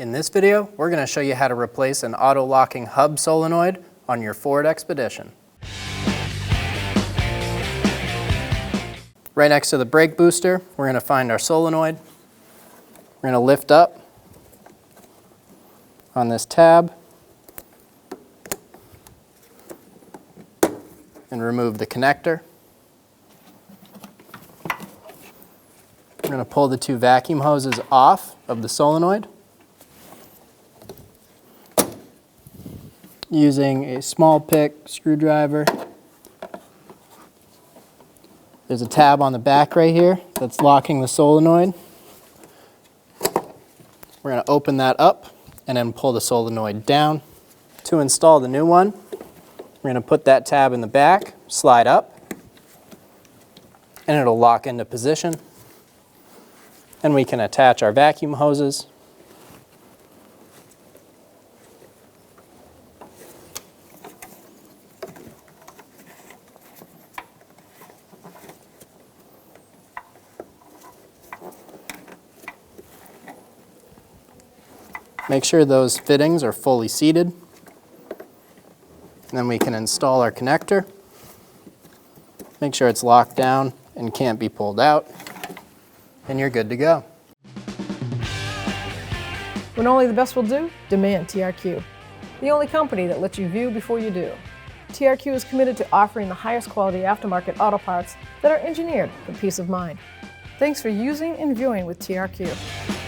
In this video, we're going to show you how to replace an auto-locking hub solenoid on your Ford Expedition. Right next to the brake booster, we're going to find our solenoid. We're going to lift up on this tab and remove the connector. We're going to pull the two vacuum hoses off of the solenoid using a small pick screwdriver. There's a tab on the back right here that's locking the solenoid. We're going to open that up and then pull the solenoid down. To install the new one, we're going to put that tab in the back, slide up, and it'll lock into position. And we can attach our vacuum hoses. Make sure those fittings are fully seated. And then we can install our connector. Make sure it's locked down and can't be pulled out. And you're good to go. When only the best will do, demand TRQ. The only company that lets you view before you do. TRQ is committed to offering the highest quality aftermarket auto parts that are engineered for peace of mind. Thanks for using and viewing with TRQ.